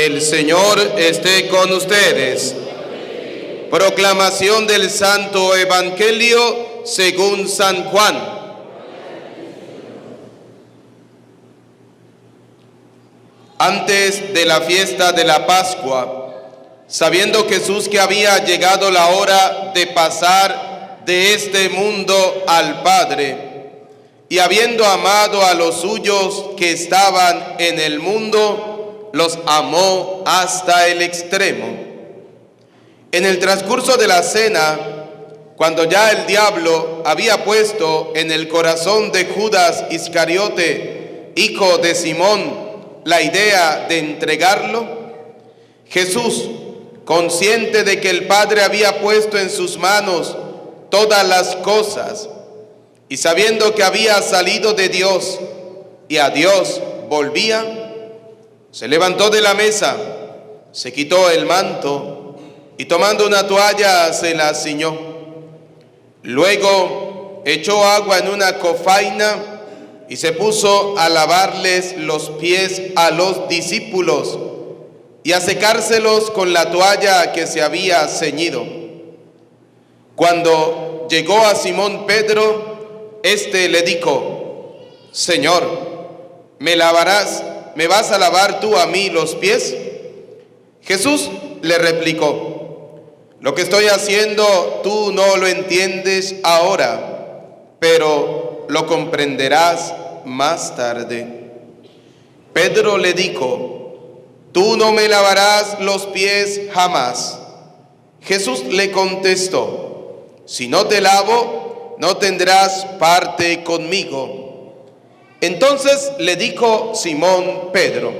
El Señor esté con ustedes. Proclamación del Santo Evangelio según San Juan. Antes de la fiesta de la Pascua, sabiendo Jesús que había llegado la hora de pasar de este mundo al Padre, y habiendo amado a los suyos que estaban en el mundo, los amó hasta el extremo. En el transcurso de la cena, cuando ya el diablo había puesto en el corazón de Judas Iscariote, hijo de Simón, la idea de entregarlo, Jesús, consciente de que el Padre había puesto en sus manos todas las cosas, y sabiendo que había salido de Dios y a Dios volvía, se levantó de la mesa, se quitó el manto y tomando una toalla se la ciñó. Luego echó agua en una cofaina y se puso a lavarles los pies a los discípulos y a secárselos con la toalla que se había ceñido. Cuando llegó a Simón Pedro, éste le dijo: Señor, ¿me vas a lavar tú a mí los pies? Jesús le replicó: lo que estoy haciendo tú no lo entiendes ahora, pero lo comprenderás más tarde. Pedro le dijo: tú no me lavarás los pies jamás. Jesús le contestó: si no te lavo, no tendrás parte conmigo. Entonces le dijo Simón Pedro: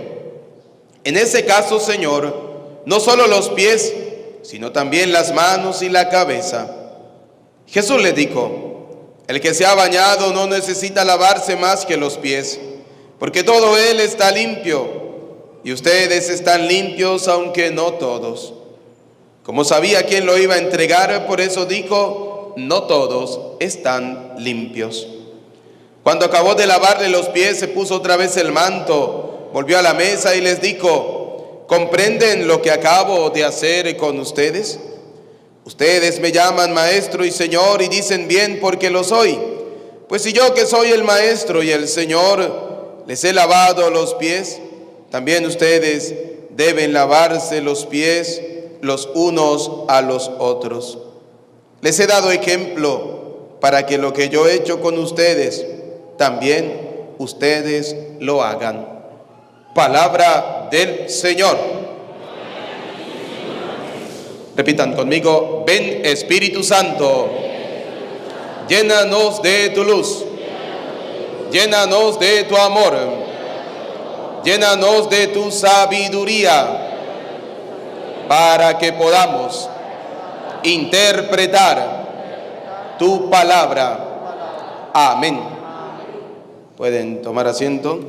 en ese caso, Señor, no solo los pies, sino también las manos y la cabeza. Jesús le dijo: el que se ha bañado no necesita lavarse más que los pies, porque todo él está limpio, y ustedes están limpios, aunque no todos. Como sabía quién lo iba a entregar, por eso dijo: no todos están limpios. Cuando acabó de lavarle los pies, se puso otra vez el manto, volvió a la mesa y les dijo: ¿comprenden lo que acabo de hacer con ustedes? Ustedes me llaman maestro y señor y dicen bien porque lo soy. Pues si yo, que soy el maestro y el señor, les he lavado los pies, también ustedes deben lavarse los pies los unos a los otros. Les he dado ejemplo para que lo que yo he hecho con ustedes, también ustedes lo hagan. Palabra del Señor. Repitan conmigo: ven Espíritu Santo, llénanos de tu luz, llénanos de tu amor, llénanos de tu sabiduría, para que podamos interpretar tu palabra. Amén. Pueden tomar asiento.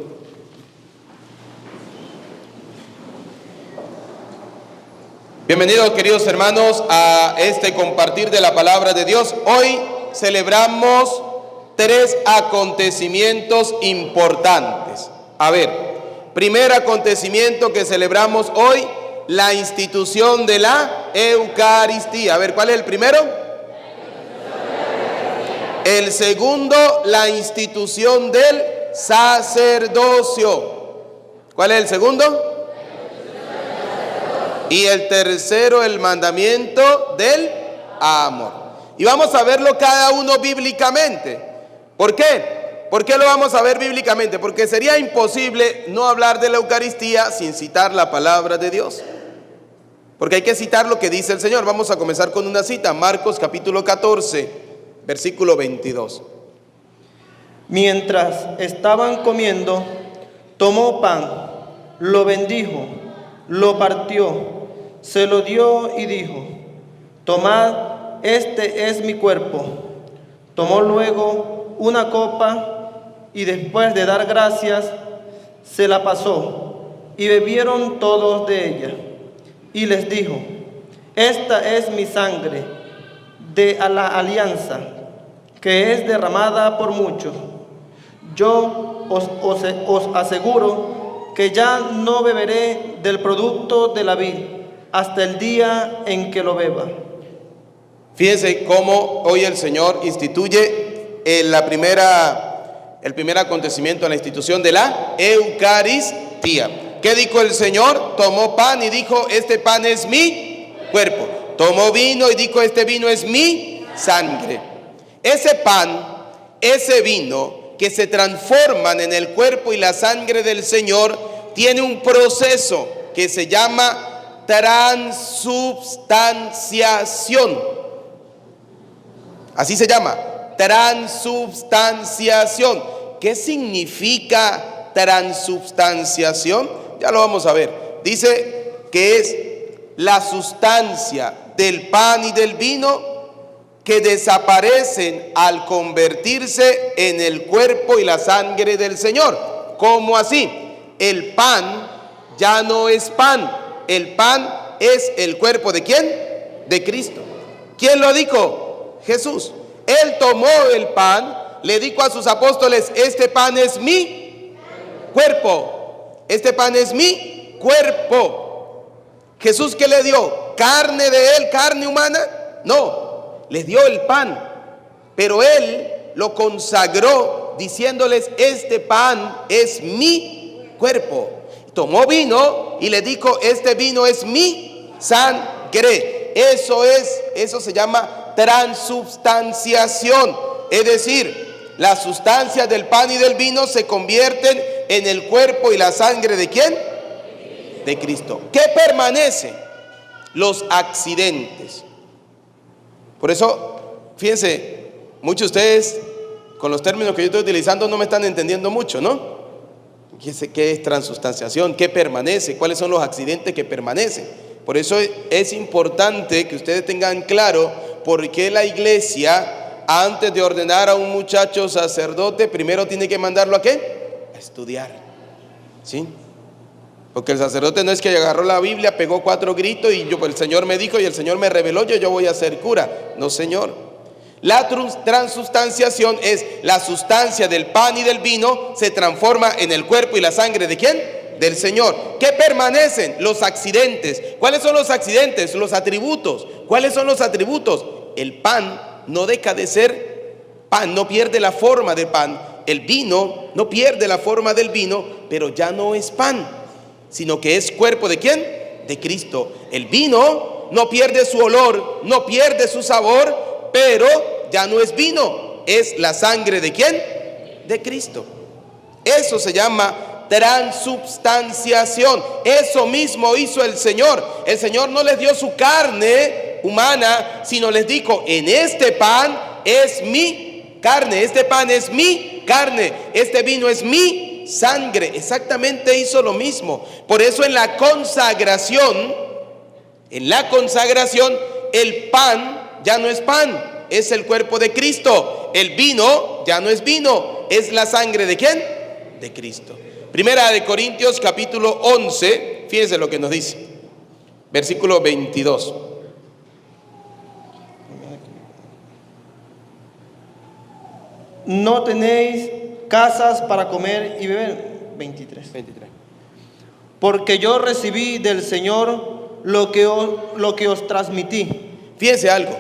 Bienvenidos, queridos hermanos, a este compartir de la palabra de Dios. Hoy celebramos 3 acontecimientos importantes. A ver, primer acontecimiento que celebramos hoy, la institución de la Eucaristía. A ver, ¿cuál es el primero? El segundo, la institución del sacerdocio. ¿Cuál es el segundo? Y el tercero, el mandamiento del amor. Y vamos a verlo cada uno bíblicamente. ¿Por qué? ¿Por qué lo vamos a ver bíblicamente? Porque sería imposible no hablar de la Eucaristía sin citar la palabra de Dios. Porque hay que citar lo que dice el Señor. Vamos a comenzar con una cita, Marcos capítulo 14. Versículo 22. Mientras estaban comiendo, tomó pan, lo bendijo, lo partió, se lo dio y dijo: tomad, este es mi cuerpo. Tomó luego una copa y después de dar gracias, se la pasó, y bebieron todos de ella. Y les dijo: esta es mi sangre de la alianza, que es derramada por muchos. Yo os aseguro que ya no beberé del producto de la vid hasta el día en que lo beba. Fíjense cómo hoy el Señor instituye el primer acontecimiento en la institución de la Eucaristía. ¿Qué dijo el Señor? Tomó pan y dijo, este pan es mi cuerpo. Tomó vino y dijo, este vino es mi sangre. Ese pan, ese vino que se transforman en el cuerpo y la sangre del Señor, tiene un proceso que se llama transubstanciación. Así se llama, transubstanciación. ¿Qué significa transubstanciación? Ya lo vamos a ver. Dice que es la sustancia del pan y del vino que desaparecen al convertirse en el cuerpo y la sangre del Señor. ¿Cómo así? El pan ya no es pan. El pan es el cuerpo ¿de quién? De Cristo. ¿Quién lo dijo? Jesús. Él tomó el pan, le dijo a sus apóstoles, este pan es mi cuerpo. Este pan es mi cuerpo. Jesús, ¿qué le dio? ¿Carne de él, carne humana? No. Les dio el pan, pero él lo consagró diciéndoles, este pan es mi cuerpo. Tomó vino y le dijo, este vino es mi sangre. Eso se llama transubstanciación. Es decir, las sustancias del pan y del vino se convierten en el cuerpo y la sangre ¿de quién? De Cristo. ¿Qué permanece? Los accidentes. Por eso, fíjense, muchos de ustedes con los términos que yo estoy utilizando no me están entendiendo mucho, ¿no? ¿Qué es transubstanciación? ¿Qué permanece? ¿Cuáles son los accidentes que permanecen? Por eso es importante que ustedes tengan claro por qué la iglesia, antes de ordenar a un muchacho sacerdote, primero tiene que mandarlo ¿a qué? A estudiar, ¿sí? Porque el sacerdote no es que agarró la Biblia, pegó 4 gritos y pues el Señor me dijo y el Señor me reveló, yo voy a ser cura. No, señor. La transubstanciación es la sustancia del pan y del vino se transforma en el cuerpo y la sangre ¿de quién? Del Señor. ¿Qué permanecen? Los accidentes. ¿Cuáles son los accidentes? Los atributos. ¿Cuáles son los atributos? El pan no deja de ser pan, no pierde la forma de pan. El vino no pierde la forma del vino, pero ya no es pan, sino que es cuerpo ¿de quién? De Cristo. El vino no pierde su olor, no pierde su sabor, pero ya no es vino, es la sangre ¿de quién? De Cristo. Eso se llama transubstanciación. Eso mismo hizo el Señor. El Señor no les dio su carne humana, sino les dijo, en este pan es mi carne, este pan es mi carne, este vino es mi sangre. Exactamente hizo lo mismo. Por eso en la consagración, el pan ya no es pan, es el cuerpo de Cristo. El vino ya no es vino, es la sangre ¿de quién? De Cristo. Primera de Corintios capítulo 11, fíjense lo que nos dice, versículo 22. No tenéis casas para comer y beber. 23. Porque yo recibí del Señor lo que os transmití. Fíjense algo.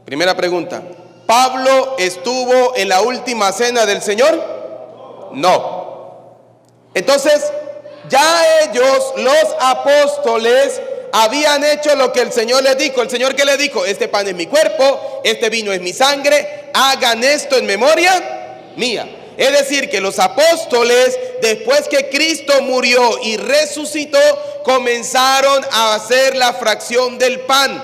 Primera pregunta. ¿Pablo estuvo en la última cena del Señor? No. Entonces, ya ellos, los apóstoles, habían hecho lo que el Señor les dijo. ¿El Señor qué les dijo? Este pan es mi cuerpo, este vino es mi sangre, hagan esto en memoria mía. Es decir, que los apóstoles, después que Cristo murió y resucitó, comenzaron a hacer la fracción del pan.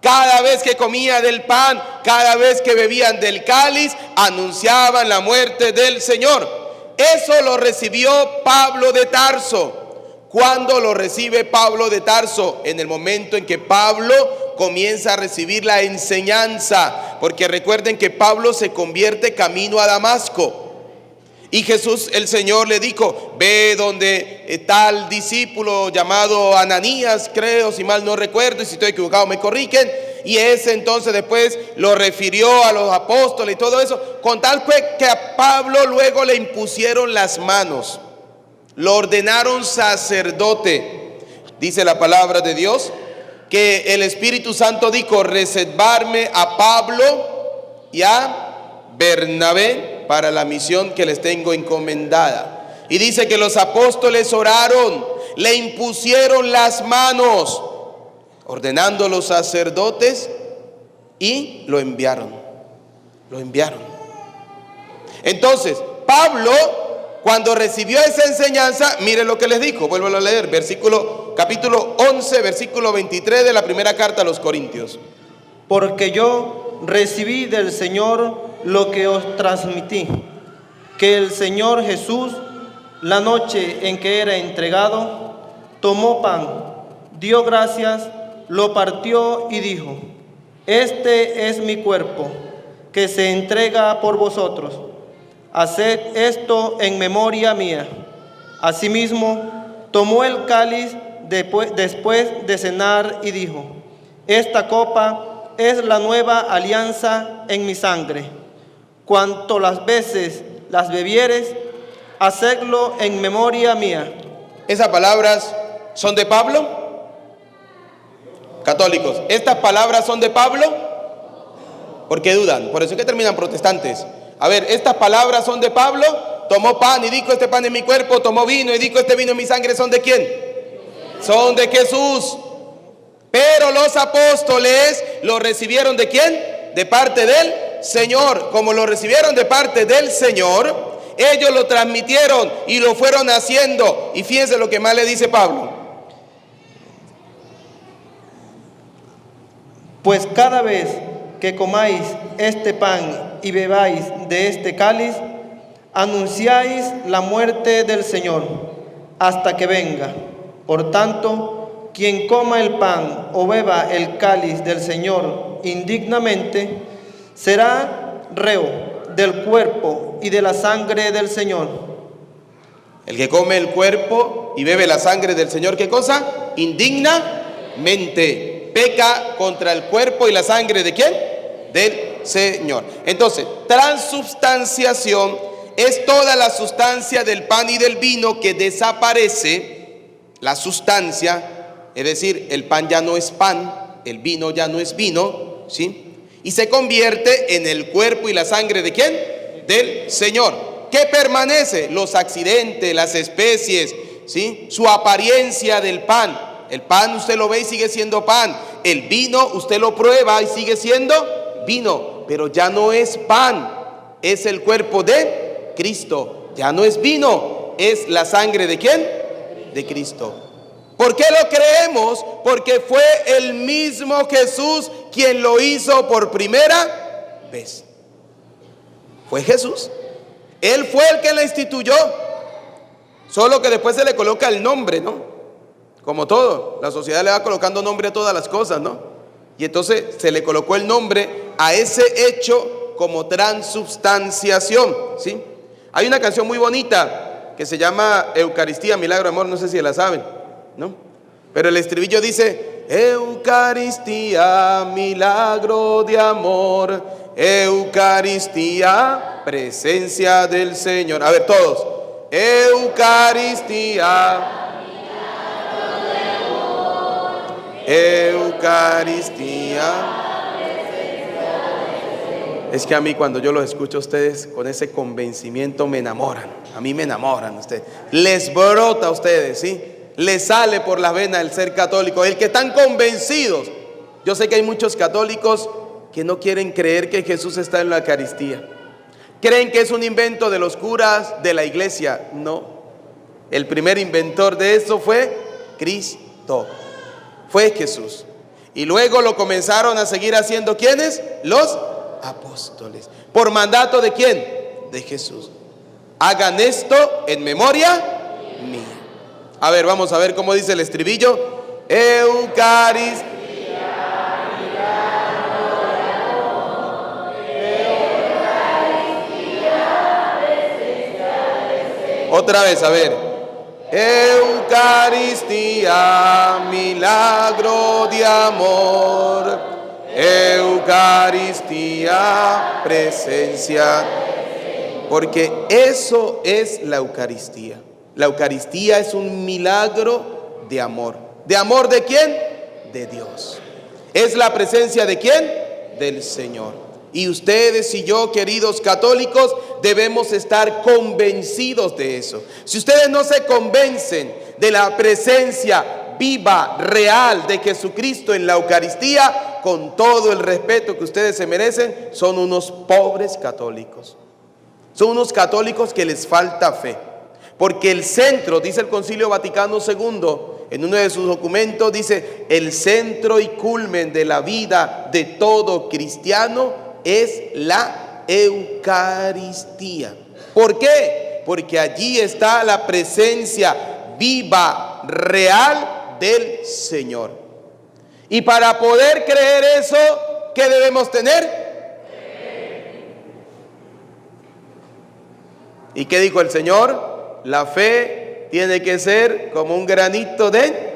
Cada vez que comía del pan, cada vez que bebían del cáliz, anunciaban la muerte del Señor. Eso lo recibió Pablo de Tarso. ¿Cuándo lo recibe Pablo de Tarso? En el momento en que Pablo comienza a recibir la enseñanza. Porque recuerden que Pablo se convierte camino a Damasco. Y Jesús, el Señor, le dijo, ve donde tal discípulo llamado Ananías, creo, si mal no recuerdo, y si estoy equivocado me corrigen. Y ese entonces después lo refirió a los apóstoles y todo eso, con tal que a Pablo luego le impusieron las manos. lo ordenaron sacerdote. Dice la palabra de Dios que el Espíritu Santo dijo: reservarme a Pablo y a Bernabé para la misión que les tengo encomendada. Y dice que los apóstoles oraron, le impusieron las manos, ordenando a los sacerdotes, y lo enviaron. Entonces, Pablo, cuando recibió esa enseñanza, mire lo que les dijo. Vuelvo a leer, capítulo 11, versículo 23 de la primera carta a los Corintios. Porque yo recibí del Señor lo que os transmití, que el Señor Jesús, la noche en que era entregado, tomó pan, dio gracias, lo partió y dijo: este es mi cuerpo, que se entrega por vosotros. Haced esto en memoria mía. Asimismo, tomó el cáliz después de cenar y dijo: esta copa es la nueva alianza en mi sangre. Cuanto las veces las bebieres, hacedlo en memoria mía. ¿Esas palabras son de Pablo? Católicos, ¿estas palabras son de Pablo? ¿Por qué dudan? Por eso es que terminan protestantes. A ver, ¿estas palabras son de Pablo? Tomó pan y dijo: este pan es mi cuerpo. Tomó vino y dijo: este vino es mi sangre. ¿Son de quién? Son de Jesús. Pero los apóstoles lo recibieron ¿de quién? De parte del Señor. Como lo recibieron de parte del Señor, ellos lo transmitieron y lo fueron haciendo. Y fíjense lo que más le dice Pablo: pues cada vez que comáis este pan y bebáis de este cáliz, anunciáis la muerte del Señor hasta que venga. Por tanto, quien coma el pan o beba el cáliz del Señor indignamente, será reo del cuerpo y de la sangre del Señor. El que come el cuerpo y bebe la sangre del Señor, ¿qué cosa? Indignamente. Peca contra el cuerpo y la sangre ¿de quién? Del Señor. Entonces, transubstanciación es toda la sustancia del pan y del vino que desaparece. La sustancia, es decir, el pan ya no es pan, el vino ya no es vino, ¿sí? Y se convierte en el cuerpo y la sangre ¿de quién? Del Señor. ¿Qué permanece? Los accidentes, las especies, ¿sí? Su apariencia del pan. El pan usted lo ve y sigue siendo pan. El vino usted lo prueba y sigue siendo vino. Pero ya no es pan, es el cuerpo de Cristo. Ya no es vino, es la sangre ¿de quién? De Cristo. ¿Por qué lo creemos? Porque fue el mismo Jesús quien lo hizo por primera vez. Fue Jesús. Él fue el que la instituyó. Solo que después se le coloca el nombre, ¿no? Como todo, la sociedad le va colocando nombre a todas las cosas, ¿no? Y entonces se le colocó el nombre a ese hecho como transubstanciación, ¿sí? Hay una canción muy bonita que se llama Eucaristía, Milagro de Amor, no sé si la saben, ¿no? Pero el estribillo dice: Eucaristía, milagro de amor, Eucaristía, presencia del Señor. A ver, todos. Eucaristía, Eucaristía. Es que a mí cuando yo los escucho a ustedes con ese convencimiento me enamoran. A mí me enamoran ustedes. Les brota a ustedes, ¿sí? Les sale por las venas el ser católico. El que están convencidos. Yo sé que hay muchos católicos que no quieren creer que Jesús está en la Eucaristía. Creen que es un invento de los curas de la iglesia. No. El primer inventor de eso fue Cristo. Fue Jesús. Y luego lo comenzaron a seguir haciendo ¿quiénes? Los apóstoles. ¿Por mandato de quién? De Jesús. Hagan esto en memoria mía. A ver, vamos a ver cómo dice el estribillo. Eucaristía. Otra vez, a ver. Eucaristía, milagro de amor. Eucaristía, presencia. Porque eso es la Eucaristía. La Eucaristía es un milagro de amor. ¿De amor de quién? De Dios. ¿Es la presencia de quién? Del Señor. Y ustedes y yo, queridos católicos, debemos estar convencidos de eso. Si ustedes no se convencen de la presencia viva, real de Jesucristo en la Eucaristía, con todo el respeto que ustedes se merecen, son unos pobres católicos. Son unos católicos que les falta fe. Porque el centro, dice el Concilio Vaticano II, en uno de sus documentos, dice: el centro y culmen de la vida de todo cristiano es la Eucaristía. ¿Por qué? Porque allí está la presencia viva, real del Señor. Y para poder creer eso, ¿qué debemos tener? ¿Y qué dijo el Señor? La fe tiene que ser como un granito de...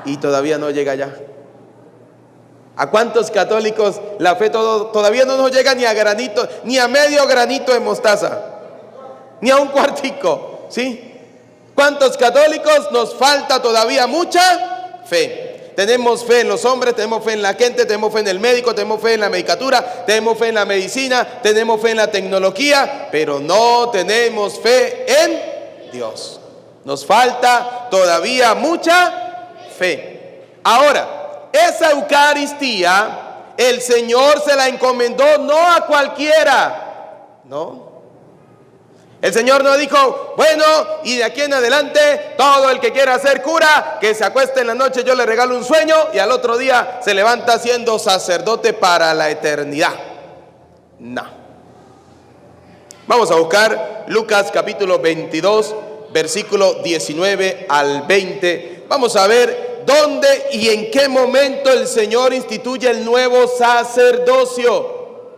Y todavía no llega allá. ¿A cuántos católicos la fe todavía no nos llega ni a granito, ni a medio granito de mostaza, ni a un cuartico? ¿Sí? ¿Cuántos católicos nos falta todavía mucha fe? Tenemos fe en los hombres, tenemos fe en la gente, tenemos fe en el médico, tenemos fe en la medicatura, tenemos fe en la medicina, tenemos fe en la tecnología, pero no tenemos fe en Dios. Nos falta todavía mucha fe. Ahora, esa Eucaristía, el Señor se la encomendó no a cualquiera, no. El Señor no dijo: bueno, y de aquí en adelante todo el que quiera ser cura, que se acueste en la noche, yo le regalo un sueño, y al otro día se levanta siendo sacerdote para la eternidad. No. Vamos a buscar Lucas capítulo 22, versículo 19 al 20. Vamos a ver dónde y en qué momento el Señor instituye el nuevo sacerdocio.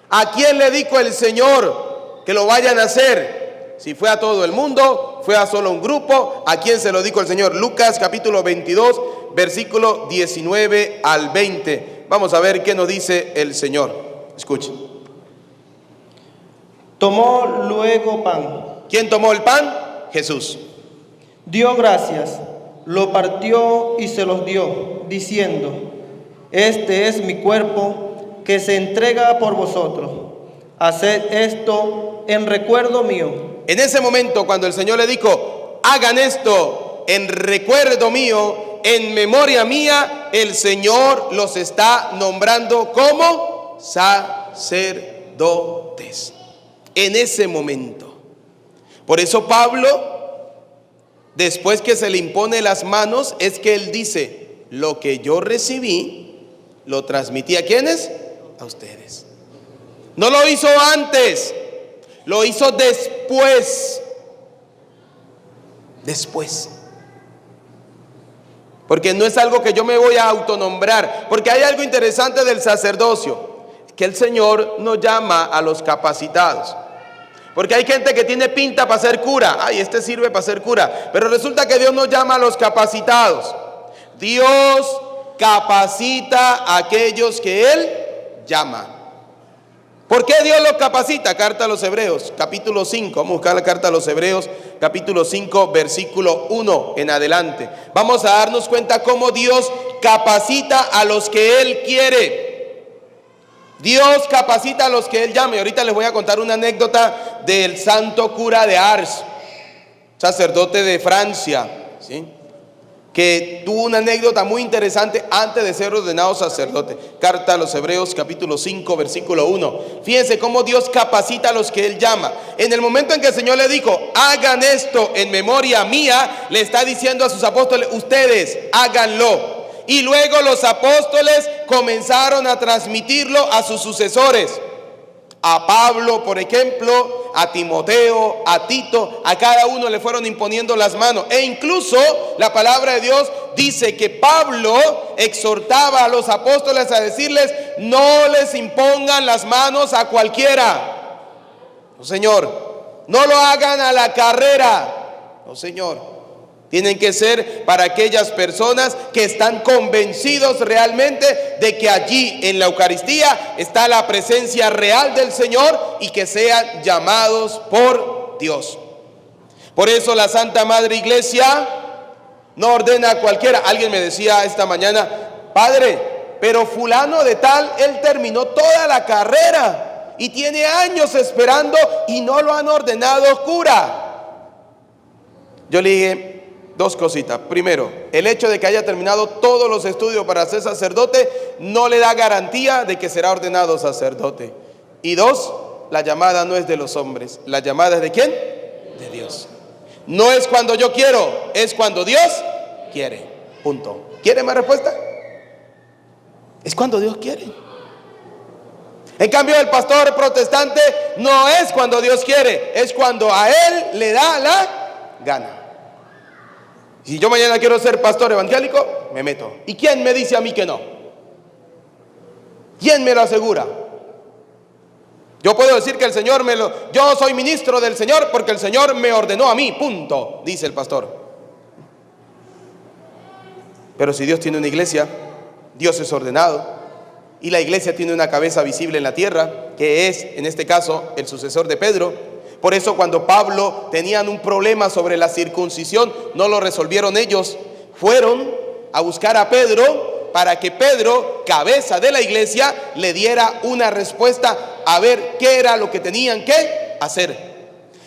¿A quién le dijo el Señor que lo vayan a hacer? Si fue a todo el mundo, fue a solo un grupo. ¿A quién se lo dijo el Señor? Lucas capítulo 22, versículo 19 al 20. Vamos a ver qué nos dice el Señor. Escuchen. Tomó luego pan. ¿Quién tomó el pan? Jesús. Dio gracias, lo partió y se los dio, diciendo: este es mi cuerpo que se entrega por vosotros. Haced esto en recuerdo mío. En ese momento, cuando el Señor le dijo: hagan esto en recuerdo mío, en memoria mía, el Señor los está nombrando como sacerdotes. En ese momento. Por eso Pablo, después que se le impone las manos, es que él dice: lo que yo recibí, lo transmití ¿a quiénes? A ustedes. No lo hizo antes, lo hizo después. Después. Porque no es algo que yo me voy a autonombrar. Porque hay algo interesante del sacerdocio, que el Señor no llama a los capacitados. Porque hay gente que tiene pinta para ser cura. Ay, este sirve para ser cura. Pero resulta que Dios no llama a los capacitados. Dios capacita a aquellos que Él llama. ¿Por qué Dios los capacita? Carta a los Hebreos, capítulo 5. Vamos a buscar la carta a los Hebreos, capítulo 5, versículo 1 en adelante. Vamos a darnos cuenta cómo Dios capacita a los que Él quiere. Dios capacita a los que Él llame. Ahorita les voy a contar una anécdota del santo cura de Ars, sacerdote de Francia, ¿sí?, que tuvo una anécdota muy interesante antes de ser ordenado sacerdote. Carta a los Hebreos capítulo 5 versículo 1. Fíjense cómo Dios capacita a los que Él llama. En el momento en que el Señor le dijo: hagan esto en memoria mía, le está diciendo a sus apóstoles: ustedes háganlo. Y luego los apóstoles comenzaron a transmitirlo a sus sucesores. A Pablo, por ejemplo, a Timoteo, a Tito, a cada uno le fueron imponiendo las manos. E incluso la palabra de Dios dice que Pablo exhortaba a los apóstoles a decirles: no les impongan las manos a cualquiera. No, Señor. No lo hagan a la carrera. No, Señor. Tienen que ser para aquellas personas que están convencidos realmente de que allí en la Eucaristía está la presencia real del Señor y que sean llamados por Dios. Por eso la Santa Madre Iglesia no ordena a cualquiera. Alguien me decía esta mañana: padre, pero fulano de tal, él terminó toda la carrera y tiene años esperando y no lo han ordenado cura. Yo le dije dos cositas. Primero, el hecho de que haya terminado todos los estudios para ser sacerdote no le da garantía de que será ordenado sacerdote. Y dos, la llamada no es de los hombres. La llamada es ¿de quién? De Dios. No es cuando yo quiero, es cuando Dios quiere. Punto. ¿Quiere más respuesta? Es cuando Dios quiere. En cambio, el pastor protestante no es cuando Dios quiere, es cuando a él le da la gana. Si yo mañana quiero ser pastor evangélico, me meto. ¿Y quién me dice a mí que no? ¿Quién me lo asegura? Yo puedo decir que el Señor yo soy ministro del Señor porque el Señor me ordenó a mí, punto, dice el pastor. Pero si Dios tiene una iglesia, Dios es ordenado, y la iglesia tiene una cabeza visible en la tierra, que es, en este caso, el sucesor de Pedro. Por eso cuando Pablo tenían un problema sobre la circuncisión, no lo resolvieron ellos. Fueron a buscar a Pedro para que Pedro, cabeza de la iglesia, le diera una respuesta a ver qué era lo que tenían que hacer.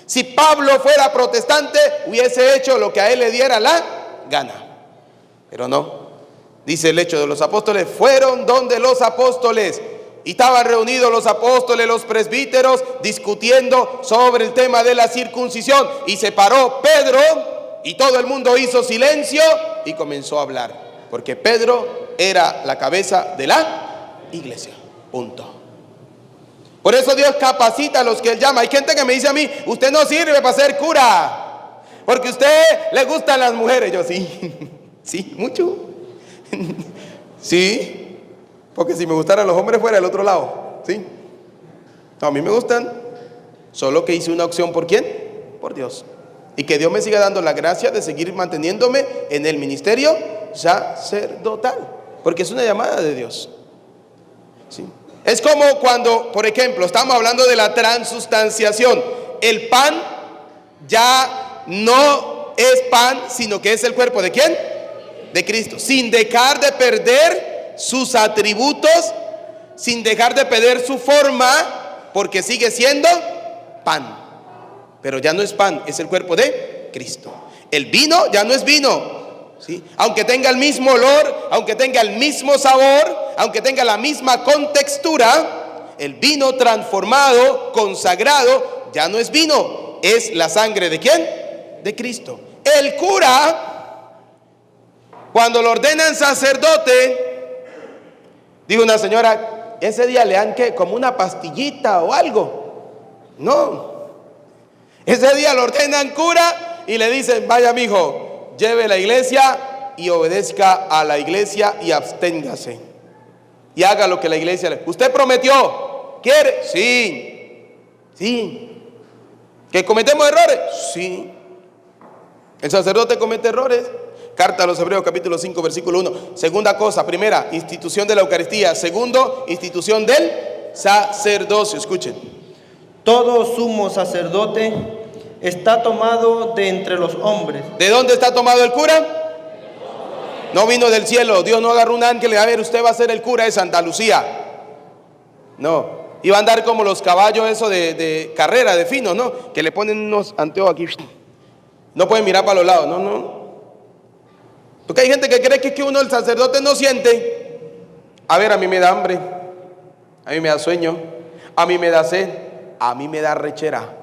Si Pablo fuera protestante, hubiese hecho lo que a él le diera la gana. Pero no. Dice el Hecho de los Apóstoles, fueron donde los apóstoles. Y estaban reunidos los apóstoles, los presbíteros, discutiendo sobre el tema de la circuncisión. Y se paró Pedro y todo el mundo hizo silencio y comenzó a hablar. Porque Pedro era la cabeza de la iglesia. Punto. Por eso Dios capacita a los que Él llama. Hay gente que me dice a mí: usted no sirve para ser cura, porque a usted le gustan las mujeres. Yo sí, sí, mucho. Sí. Porque si me gustaran los hombres fuera del otro lado, ¿sí? No, a mí me gustan, solo que hice una opción. ¿Por quién? Por Dios. Y que Dios me siga dando la gracia de seguir manteniéndome en el ministerio sacerdotal, porque es una llamada de Dios, ¿sí? Es como cuando, por ejemplo, estamos hablando de la transustanciación. El pan ya no es pan, sino que es el cuerpo ¿de quién? De Cristo, sin dejar de perder sus atributos, sin dejar de perder su forma, porque sigue siendo pan. Pero ya no es pan, es el cuerpo de Cristo. El vino ya no es vino, ¿sí? Aunque tenga el mismo olor, aunque tenga el mismo sabor, aunque tenga la misma contextura, el vino transformado, consagrado, ya no es vino, es la sangre ¿de quién? De Cristo. El cura, cuando lo ordenan sacerdote, dijo una señora, ese día le dan ¿qué? Como una pastillita o algo. No. Ese día lo ordenan cura y le dicen: vaya mijo, lleve la iglesia y obedezca a la iglesia y absténgase. Y haga lo que la iglesia le... ¿Usted prometió? ¿Quiere? Sí. Sí. ¿Que cometemos errores? Sí. El sacerdote comete errores. Carta a los Hebreos capítulo 5 versículo 1. Segunda cosa, primera, institución de la Eucaristía. Segundo, institución del sacerdocio. Escuchen. Todo sumo sacerdote está tomado de entre los hombres. ¿De dónde está tomado el cura? No vino del cielo. Dios no agarró un ángel y a ver, usted va a ser el cura de Santa Lucía. No. Iba a andar como los caballos eso de carrera, de fino, ¿no? Que le ponen unos anteojos aquí. No pueden mirar para los lados. No, no. Porque hay gente que cree que uno, el sacerdote, no siente. A ver, a mí me da hambre, a mí me da sueño, a mí me da sed, a mí me da rechera.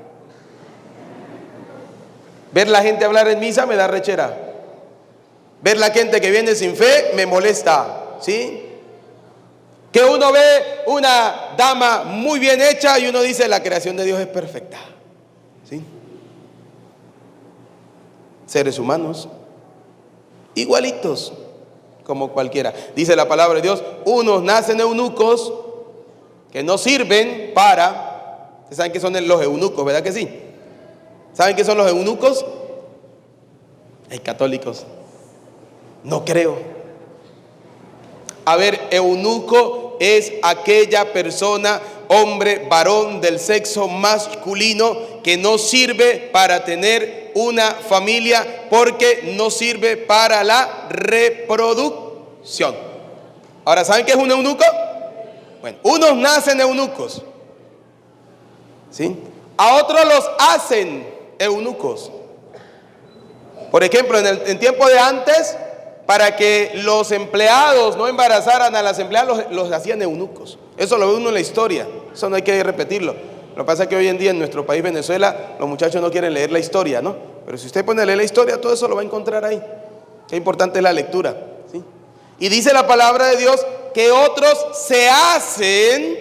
Ver la gente hablar en misa me da rechera. Ver la gente que viene sin fe me molesta, ¿sí? Que uno ve una dama muy bien hecha y uno dice: la creación de Dios es perfecta, ¿sí? Seres humanos igualitos como cualquiera. Dice la palabra de Dios: unos nacen eunucos que no sirven para... ¿Ustedes saben qué son los eunucos, verdad que sí? ¿Saben qué son los eunucos? Hay católicos. No creo. A ver, eunuco es aquella persona, hombre, varón del sexo masculino, que no sirve para tener una familia porque no sirve para la reproducción. Ahora, ¿saben qué es un eunuco? Bueno, unos nacen eunucos, ¿sí? A otros los hacen eunucos. Por ejemplo, en tiempo de antes, para que los empleados no embarazaran a las empleadas, los hacían eunucos. Eso lo ve uno en la historia, eso no hay que repetirlo. Lo que pasa es que hoy en día en nuestro país, Venezuela, los muchachos no quieren leer la historia, ¿no? Pero si usted pone a leer la historia, todo eso lo va a encontrar ahí. Qué importante es la lectura, ¿sí? Y dice la palabra de Dios que otros se hacen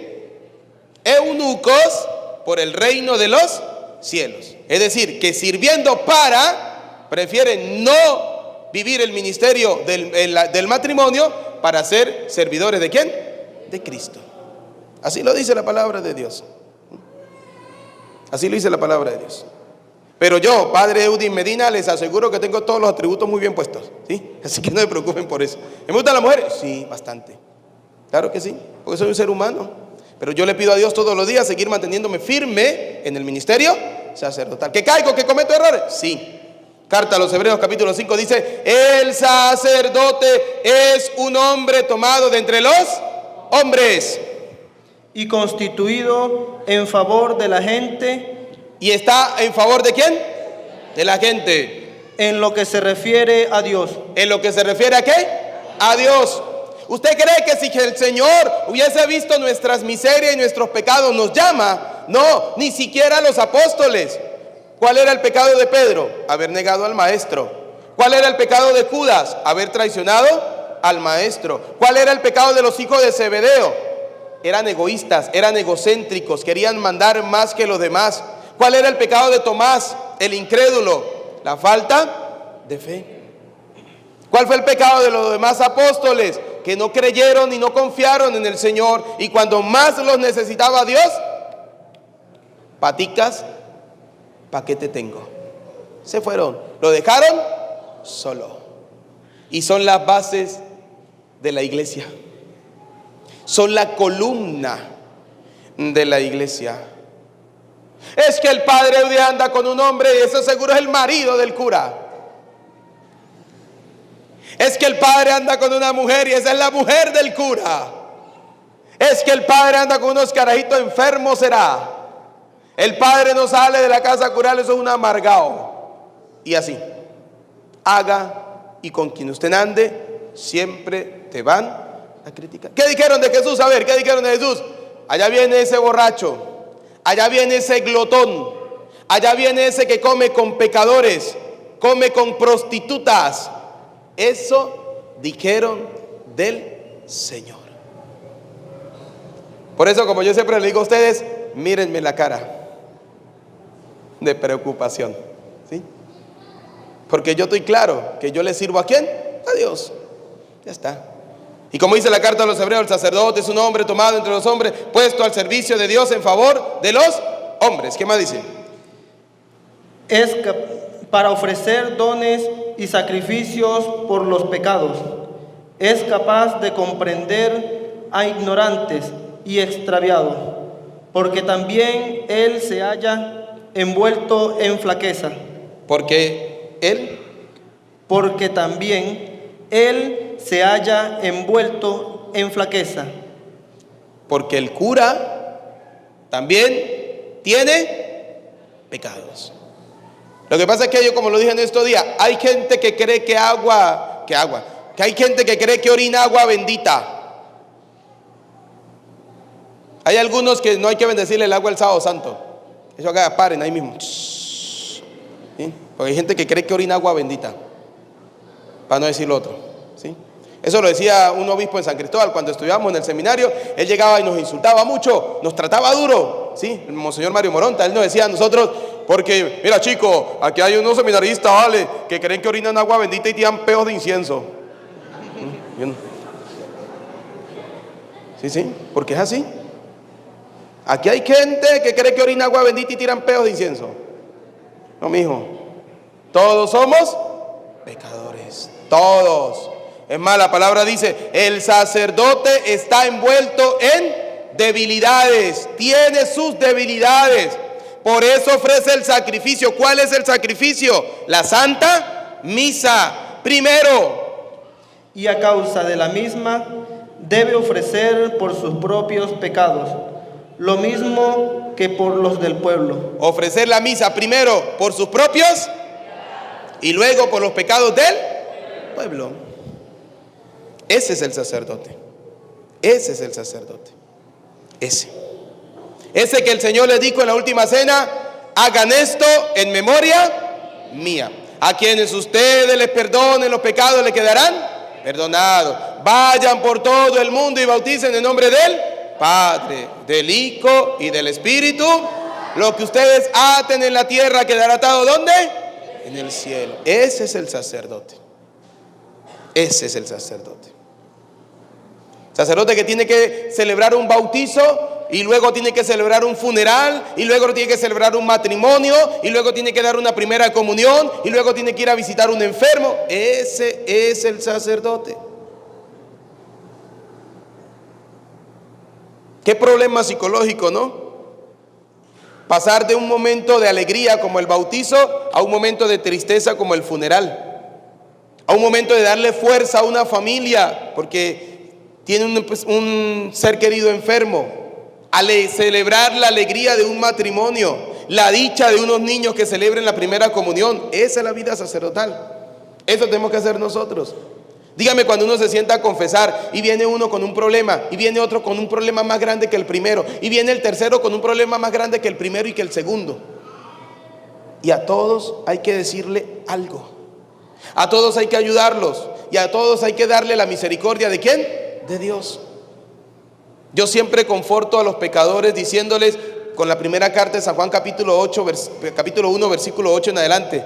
eunucos por el reino de los cielos. Es decir, que sirviendo prefieren no vivir el ministerio del matrimonio para ser servidores ¿de quién? De Cristo. Así lo dice la palabra de Dios. Así lo dice la palabra de Dios. Pero yo, padre Eudin Medina, les aseguro que tengo todos los atributos muy bien puestos, ¿sí? Así que no se preocupen por eso. ¿Me gustan las mujeres? Sí, bastante. Claro que sí, porque soy un ser humano. Pero yo le pido a Dios todos los días seguir manteniéndome firme en el ministerio sacerdotal. ¿Que caigo, que cometo errores? Sí. Carta a los Hebreos capítulo 5 dice: el sacerdote es un hombre tomado de entre los hombres y constituido en favor de la gente. ¿Y está en favor de quién? De la gente. En lo que se refiere a Dios. ¿En lo que se refiere a qué? A Dios. ¿Usted cree que si el Señor hubiese visto nuestras miserias y nuestros pecados nos llama? No, ni siquiera los apóstoles. ¿Cuál era el pecado de Pedro? Haber negado al maestro. ¿Cuál era el pecado de Judas? Haber traicionado al maestro. ¿Cuál era el pecado de los hijos de Zebedeo? Eran egoístas, eran egocéntricos, querían mandar más que los demás. ¿Cuál era el pecado de Tomás, el incrédulo? La falta de fe. ¿Cuál fue el pecado de los demás apóstoles? Que no creyeron y no confiaron en el Señor, y cuando más los necesitaba Dios, paticas, ¿para qué te tengo? Se fueron, lo dejaron solo. Y son las bases de la iglesia, son la columna de la iglesia. Es que el padre Eudin anda con un hombre y eso seguro es el marido del cura. Es que el padre anda con una mujer y esa es la mujer del cura. Es que el padre anda con unos carajitos enfermos, será. El padre no sale de la casa a curar, eso es un amargado. Y así, haga y con quien usted ande, siempre te van a criticar. ¿Qué dijeron de Jesús? A ver, ¿qué dijeron de Jesús? Allá viene ese borracho, allá viene ese glotón, allá viene ese que come con pecadores, come con prostitutas. Eso dijeron del Señor. Por eso, como yo siempre le digo a ustedes, mírenme la cara de preocupación, ¿sí? Porque yo estoy claro que yo le sirvo ¿a quién? A Dios. Ya está. Y como dice la carta a los Hebreos, el sacerdote es un hombre tomado entre los hombres, puesto al servicio de Dios en favor de los hombres. ¿Qué más dice? Es para ofrecer dones y sacrificios por los pecados. Es capaz de comprender a ignorantes y extraviados, porque también él se halla envuelto en flaqueza. Porque también él se halla envuelto en flaqueza. Porque el cura también tiene pecados. Lo que pasa es que yo, como lo dije en estos días, hay gente que cree que hay gente que cree que orina agua bendita. Hay algunos que no hay que bendecirle el agua el sábado santo. Eso acá, paren ahí mismo. ¿Sí? Porque hay gente que cree que orina agua bendita, para no decir lo otro, ¿sí? Eso lo decía un obispo en San Cristóbal cuando estudiábamos en el seminario. Él llegaba y nos insultaba mucho, nos trataba duro, ¿sí? El monseñor Mario Moronta, él nos decía a nosotros, porque mira chico, aquí hay unos seminaristas, ¿vale?, que creen que orinan agua bendita y tiran peos de incienso. Sí, porque es así. Aquí hay gente que cree que orina agua bendita y tiran peos de incienso. No, mijo, todos somos pecadores, todos. Es más, la palabra dice, el sacerdote está envuelto en debilidades, tiene sus debilidades. Por eso ofrece el sacrificio. ¿Cuál es el sacrificio? La Santa Misa. Primero. Y a causa de la misma, debe ofrecer por sus propios pecados, lo mismo que por los del pueblo. Ofrecer la misa primero por sus propios y luego por los pecados del pueblo. Ese es el sacerdote. Ese es el sacerdote. Ese que el Señor les dijo en la última cena: hagan esto en memoria mía. A quienes ustedes les perdonen los pecados, le quedarán perdonados. Vayan por todo el mundo y bauticen en nombre del Padre, del Hijo y del Espíritu. Lo que ustedes aten en la tierra quedará atado, ¿dónde? En el cielo. Ese es el sacerdote. Ese es el sacerdote. Sacerdote que tiene que celebrar un bautizo, y luego tiene que celebrar un funeral, y luego tiene que celebrar un matrimonio, y luego tiene que dar una primera comunión, y luego tiene que ir a visitar a un enfermo. Ese es el sacerdote. Qué problema psicológico, ¿no? Pasar de un momento de alegría como el bautizo a un momento de tristeza como el funeral, a un momento de darle fuerza a una familia porque tiene un ser querido enfermo, a celebrar la alegría de un matrimonio, la dicha de unos niños que celebren la primera comunión. Esa es la vida sacerdotal. Eso tenemos que hacer nosotros. Dígame, cuando uno se sienta a confesar y viene uno con un problema y viene otro con un problema más grande que el primero y viene el tercero con un problema más grande que el primero y que el segundo, y a todos hay que decirle algo, a todos hay que ayudarlos y a todos hay que darle la misericordia ¿de quién? De Dios. Yo siempre conforto a los pecadores diciéndoles, con la primera carta de San Juan capítulo 1 versículo 8 en adelante: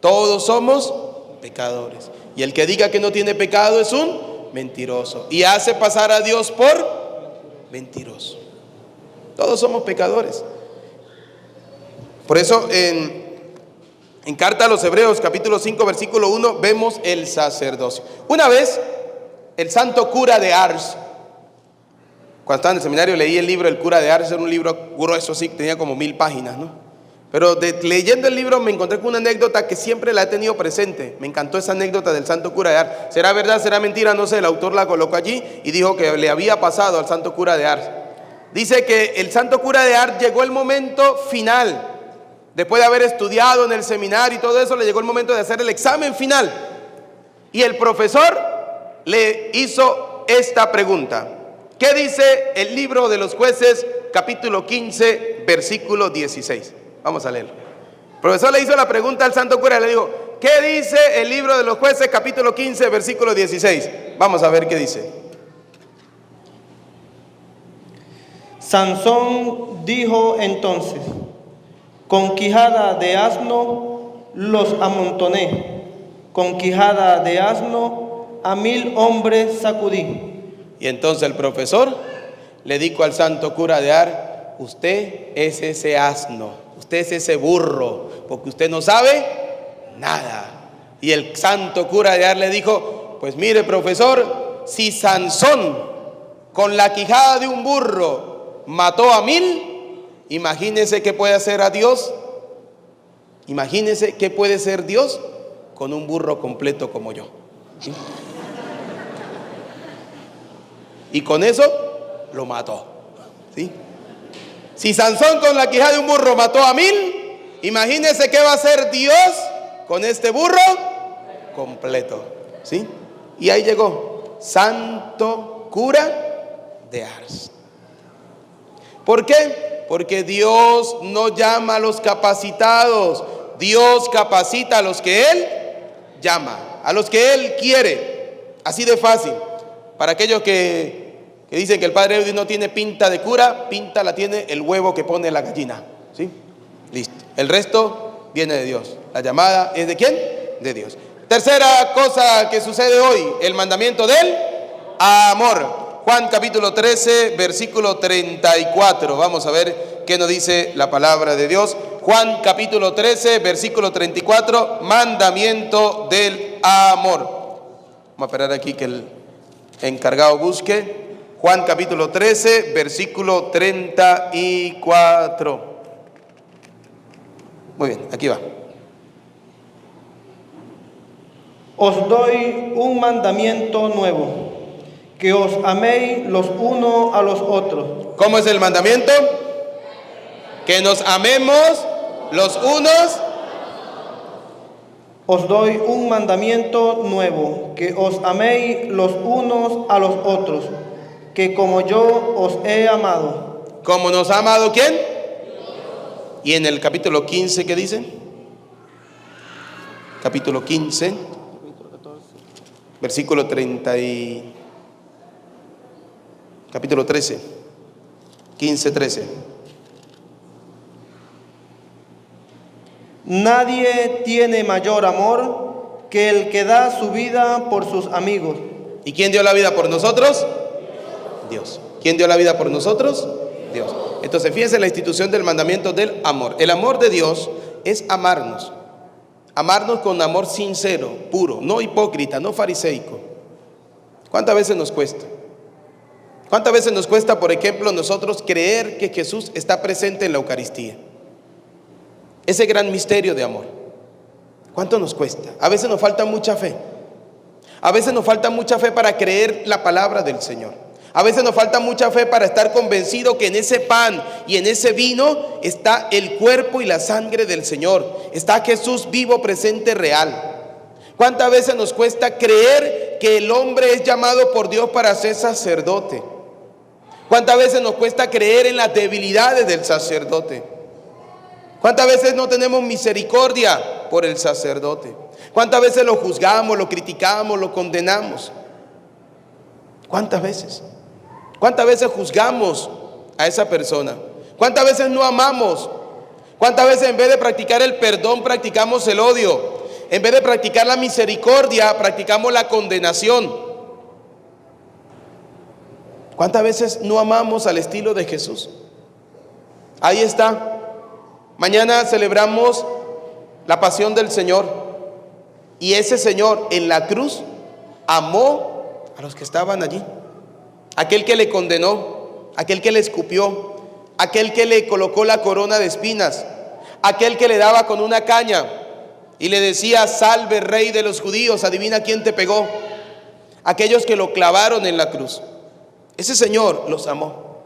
todos somos pecadores, y el que diga que no tiene pecado es un mentiroso y hace pasar a Dios por mentiroso. Todos somos pecadores. Por eso en carta a los Hebreos capítulo 5 versículo 1 vemos el sacerdocio. Una vez el santo cura de Ars, cuando estaba en el seminario, leí el libro El cura de Ars. Era un libro grueso, sí, tenía como 1000 páginas, ¿no? Pero leyendo el libro me encontré con una anécdota que siempre la he tenido presente. Me encantó esa anécdota del santo cura de Ars. ¿Será verdad, será mentira? No sé, el autor la colocó allí y dijo que le había pasado al santo cura de Ars. Dice que el santo cura de Ars llegó el momento final. Después de haber estudiado en el seminario y todo eso, le llegó el momento de hacer el examen final. Y el profesor le hizo esta pregunta: ¿qué dice el libro de los jueces, capítulo 15, versículo 16? Vamos a leerlo. El profesor le hizo la pregunta al santo cura y le dijo: ¿qué dice el libro de los jueces, capítulo 15, versículo 16? Vamos a ver qué dice. Sansón dijo entonces: con quijada de asno los amontoné, con quijada de asno a 1000 hombres sacudí. Y entonces el profesor le dijo al santo cura de Ars: usted es ese asno, usted es ese burro, porque usted no sabe nada. Y el santo cura de Ars le dijo: pues mire, profesor, si Sansón con la quijada de un burro mató a 1000, imagínese qué puede hacer a Dios. Imagínese qué puede ser Dios con un burro completo como yo. ¿Sí? Y con eso lo mató. ¿Sí? Si Sansón con la quijada de un burro mató a 1000, imagínese qué va a hacer Dios con este burro completo. ¿Sí? Y ahí llegó, santo cura de Ars. ¿Por qué? Porque Dios no llama a los capacitados. Dios capacita a los que Él llama, a los que Él quiere. Así de fácil. Para aquellos que dicen que el padre Eudes no tiene pinta de cura, pinta la tiene el huevo que pone la gallina. ¿Sí? Listo. El resto viene de Dios. La llamada es ¿de quién? De Dios. Tercera cosa que sucede hoy, el mandamiento del amor. Juan capítulo 13, versículo 34. Vamos a ver qué nos dice la palabra de Dios. Juan capítulo 13, versículo 34, mandamiento del amor. Vamos a esperar aquí que el encargado busque. Juan capítulo 13, versículo 34. Muy bien, aquí va. Os doy un mandamiento nuevo, que os améis los unos a los otros. ¿Cómo es el mandamiento? Que nos amemos los unos. Os doy un mandamiento nuevo, que os améis los unos a los otros, que como yo os he amado. ¿Cómo nos ha amado quién? Y en el capítulo 15, ¿qué dice? Capítulo 15, versículo 30 y... Capítulo 13, 15, 13. Nadie tiene mayor amor que el que da su vida por sus amigos. ¿Y quién dio la vida por nosotros? Dios. ¿Quién dio la vida por nosotros? Dios. Entonces, fíjense la institución del mandamiento del amor. El amor de Dios es amarnos. Amarnos con amor sincero, puro, no hipócrita, no fariseico. ¿Cuántas veces nos cuesta? ¿Cuántas veces nos cuesta, por ejemplo, nosotros creer que Jesús está presente en la Eucaristía? Ese gran misterio de amor. ¿Cuánto nos cuesta? A veces nos falta mucha fe. A veces nos falta mucha fe para creer la palabra del Señor. A veces nos falta mucha fe para estar convencido que en ese pan y en ese vino está el cuerpo y la sangre del Señor. Está Jesús vivo, presente, real. ¿Cuántas veces nos cuesta creer que el hombre es llamado por Dios para ser sacerdote? ¿Cuántas veces nos cuesta creer en las debilidades del sacerdote? ¿Cuántas veces no tenemos misericordia por el sacerdote? ¿Cuántas veces lo juzgamos, lo criticamos, lo condenamos? ¿Cuántas veces? ¿Cuántas veces juzgamos a esa persona? ¿Cuántas veces no amamos? ¿Cuántas veces en vez de practicar el perdón practicamos el odio? En vez de practicar la misericordia practicamos la condenación. ¿Cuántas veces no amamos al estilo de Jesús? Ahí está. Mañana celebramos la pasión del Señor. Y ese Señor en la cruz amó a los que estaban allí. Aquel que le condenó, aquel que le escupió, aquel que le colocó la corona de espinas, aquel que le daba con una caña y le decía: salve, rey de los judíos. Adivina quién te pegó. Aquellos que lo clavaron en la cruz. Ese Señor los amó.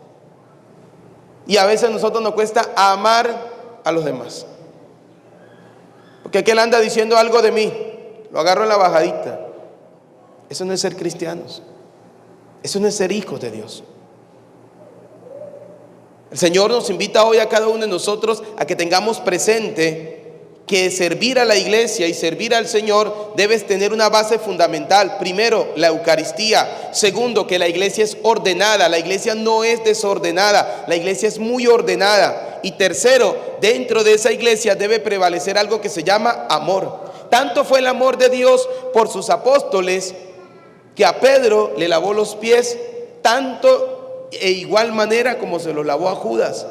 Y a veces a nosotros nos cuesta amar a los demás, porque aquel anda diciendo algo de mí, lo agarro en la bajadita. Eso no es ser cristianos. Eso no es ser hijos de Dios. El Señor nos invita hoy a cada uno de nosotros a que tengamos presente que servir a la iglesia y servir al Señor debes tener una base fundamental. Primero, la Eucaristía. Segundo, que la iglesia es ordenada. La iglesia no es desordenada. La iglesia es muy ordenada. Y tercero, dentro de esa iglesia debe prevalecer algo que se llama amor. Tanto fue el amor de Dios por sus apóstoles que a Pedro le lavó los pies, tanto e igual manera como se los lavó a Judas.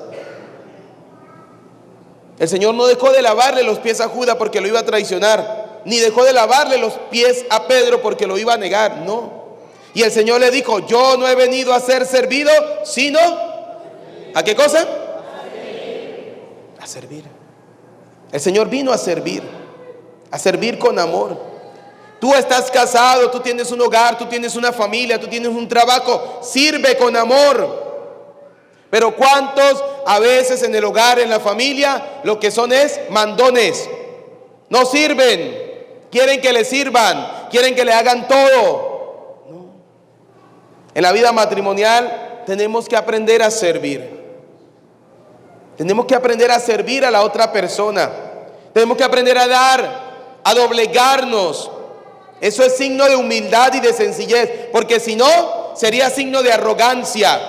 El Señor no dejó de lavarle los pies a Judas porque lo iba a traicionar, ni dejó de lavarle los pies a Pedro porque lo iba a negar, no. Y el Señor le dijo: yo no he venido a ser servido, sino ¿a qué cosa? A servir. El Señor vino a servir con amor. Tú estás casado, tú tienes un hogar, tú tienes una familia, tú tienes un trabajo, sirve con amor. Pero ¿cuántos a veces en el hogar, en la familia, lo que son es mandones? No sirven, quieren que le sirvan, quieren que le hagan todo. No. En la vida matrimonial tenemos que aprender a servir. Tenemos que aprender a servir a la otra persona. Tenemos que aprender a dar, a doblegarnos. Eso es signo de humildad y de sencillez, porque si no, sería signo de arrogancia.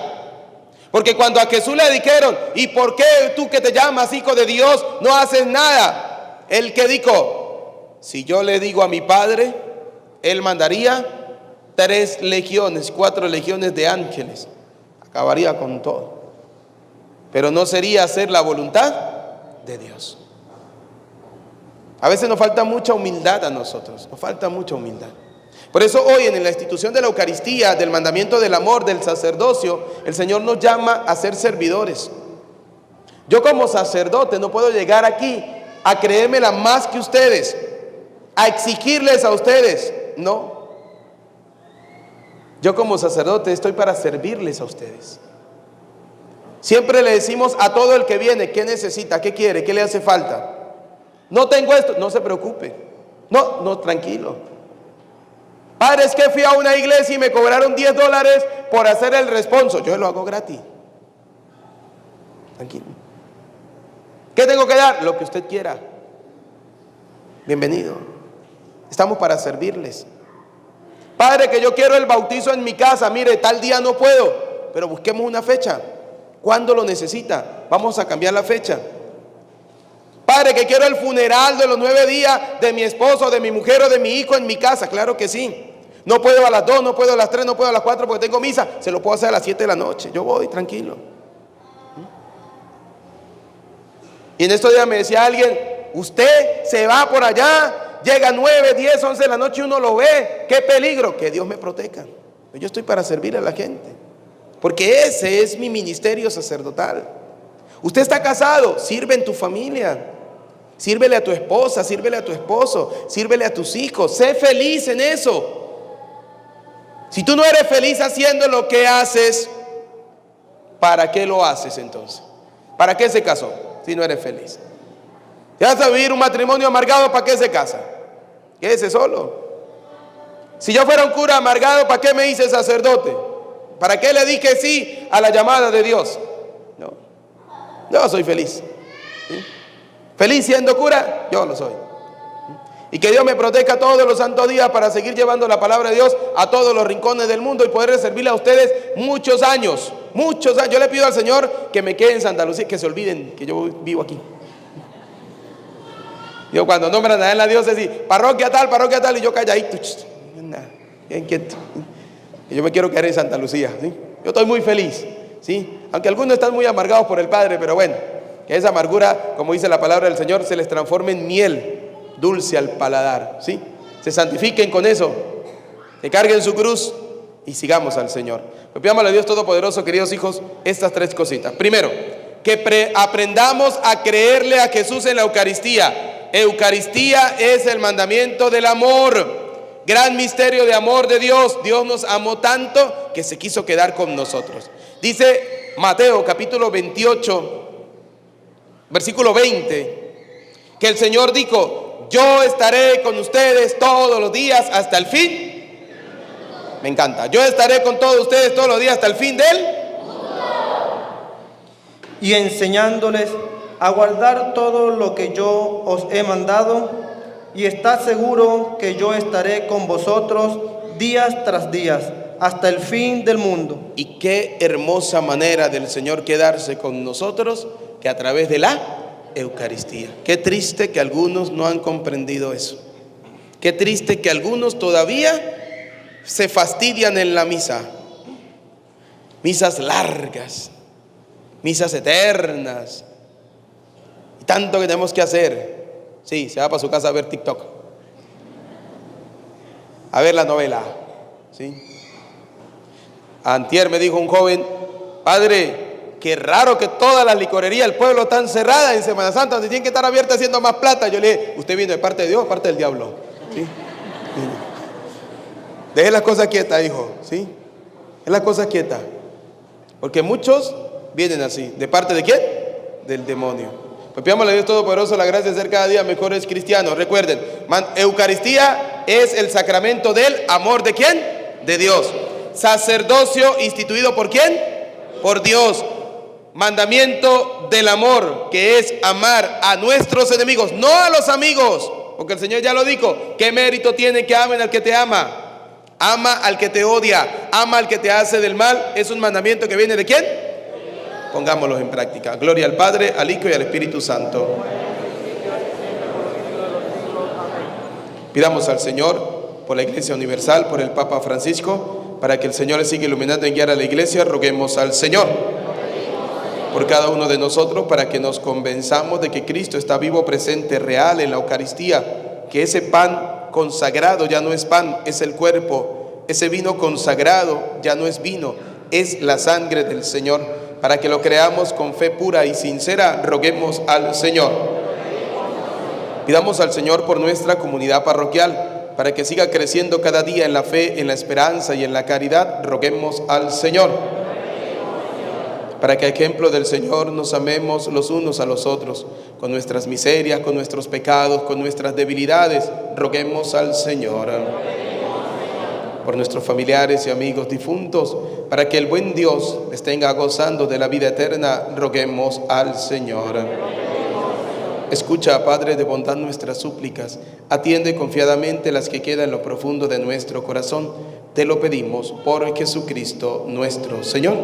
Porque cuando a Jesús le dijeron: ¿y por qué tú que te llamas hijo de Dios no haces nada? Él que dijo: si yo le digo a mi Padre, Él mandaría 3 legiones, 4 legiones de ángeles. Acabaría con todo. Pero no sería hacer la voluntad de Dios. A veces nos falta mucha humildad a nosotros, nos falta mucha humildad. Por eso hoy en la institución de la Eucaristía, del mandamiento del amor, del sacerdocio, el Señor nos llama a ser servidores. Yo como sacerdote no puedo llegar aquí a creérmela más que ustedes, a exigirles a ustedes. No. Yo como sacerdote estoy para servirles a ustedes. Siempre le decimos a todo el que viene, ¿qué necesita? ¿Qué quiere? ¿Qué le hace falta? No tengo esto, no se preocupe. No, tranquilo. Padre, es que fui a una iglesia y me cobraron $10 por hacer el responso. Yo lo hago gratis. Tranquilo. ¿Qué tengo que dar? Lo que usted quiera. Bienvenido. Estamos para servirles. Padre, que yo quiero el bautizo en mi casa. Mire, tal día no puedo, pero busquemos una fecha. ¿Cuándo lo necesita? Vamos a cambiar la fecha. Padre, que quiero el funeral de los 9 días de mi esposo, de mi mujer o de mi hijo en mi casa. Claro que sí. No puedo a las 2, no puedo a las 3, no puedo a las 4 porque tengo misa. Se lo puedo hacer a las 7 de la noche. Yo voy, tranquilo. Y en estos días me decía alguien, usted se va por allá, llega 9, 10, 11 de la noche y uno lo ve. ¡Qué peligro! Que Dios me proteja. Yo estoy para servir a la gente, porque ese es mi ministerio sacerdotal. Usted está casado, sirve en tu familia. Sírvele a tu esposa, sírvele a tu esposo, sírvele a tus hijos. Sé feliz en eso. Si tú no eres feliz haciendo lo que haces, ¿para qué lo haces entonces? ¿Para qué se casó si no eres feliz? Si vas a vivir un matrimonio amargado, ¿para qué se casa? Quédese solo. Si yo fuera un cura amargado, ¿para qué me hice sacerdote? ¿Para qué le dije sí a la llamada de Dios? No, yo soy feliz. ¿Sí? Feliz siendo cura, yo lo soy. Y que Dios me proteja todos los santos días para seguir llevando la palabra de Dios a todos los rincones del mundo y poder servirle a ustedes muchos años. Muchos años. Yo le pido al Señor que me quede en Santa Lucía, que se olviden que yo vivo aquí. Yo cuando nombran a él la diócesis, parroquia tal, y yo calladito, bien quieto. Y yo me quiero quedar en Santa Lucía, ¿sí? Yo estoy muy feliz, ¿sí? Aunque algunos están muy amargados por el Padre, pero bueno, que esa amargura, como dice la palabra del Señor, se les transforme en miel dulce al paladar, ¿sí? Se santifiquen con eso, que carguen su cruz y sigamos al Señor. Pues pidámosle a Dios Todopoderoso, queridos hijos, estas 3 cositas. Primero, que aprendamos a creerle a Jesús en la Eucaristía. Eucaristía es el mandamiento del amor. Gran misterio de amor de Dios. Dios nos amó tanto que se quiso quedar con nosotros. Dice Mateo capítulo 28, versículo 20, que el Señor dijo: yo estaré con ustedes todos los días hasta el fin. Me encanta. Yo estaré con todos ustedes todos los días hasta el fin de él. Y enseñándoles a guardar todo lo que yo os he mandado, y estad seguro que yo estaré con vosotros días tras días, hasta el fin del mundo. Y qué hermosa manera del Señor quedarse con nosotros, que a través de la Eucaristía. Qué triste que algunos no han comprendido eso. Qué triste que algunos todavía se fastidian en la misa. Misas largas, misas eternas, y tanto que tenemos que hacer. Sí, se va para su casa a ver TikTok, a ver la novela, ¿sí? Antier me dijo un joven: padre, qué raro que todas las licorerías del pueblo están cerradas en Semana Santa, donde tienen que estar abiertas haciendo más plata. Yo le dije: ¿usted viene de parte de Dios o parte del diablo? ¿Sí? Deje las cosas quietas, hijo, ¿sí? Es las cosas quietas. Porque muchos vienen así. ¿De parte de quién? Del demonio. Pues pidámosle a Dios Todopoderoso la gracia de ser cada día mejores cristianos. Recuerden, Eucaristía es el sacramento del amor ¿de quién? De Dios. Sacerdocio instituido ¿por quién? Por Dios. Mandamiento del amor, que es amar a nuestros enemigos, no a los amigos, porque el Señor ya lo dijo. ¿Qué mérito tiene que amen al que te ama? Ama al que te odia, ama al que te hace del mal. Es un mandamiento que viene ¿de quién? Pongámoslos en práctica. Gloria al Padre, al Hijo y al Espíritu Santo. Pidamos al Señor por la Iglesia Universal, por el Papa Francisco, para que el Señor le siga iluminando y guiar a la Iglesia. Roguemos al Señor por cada uno de nosotros, para que nos convenzamos de que Cristo está vivo, presente, real en la Eucaristía, que ese pan consagrado ya no es pan, es el cuerpo. Ese vino consagrado ya no es vino, es la sangre del Señor. Para que lo creamos con fe pura y sincera, roguemos al Señor. Pidamos al Señor por nuestra comunidad parroquial, para que siga creciendo cada día en la fe, en la esperanza y en la caridad. Roguemos al Señor. Para que a ejemplo del Señor nos amemos los unos a los otros, con nuestras miserias, con nuestros pecados, con nuestras debilidades. Roguemos al Señor. Por nuestros familiares y amigos difuntos, para que el buen Dios les tenga gozando de la vida eterna. Roguemos al Señor. Escucha, Padre de bondad, nuestras súplicas. Atiende confiadamente las que quedan en lo profundo de nuestro corazón. Te lo pedimos por Jesucristo nuestro Señor.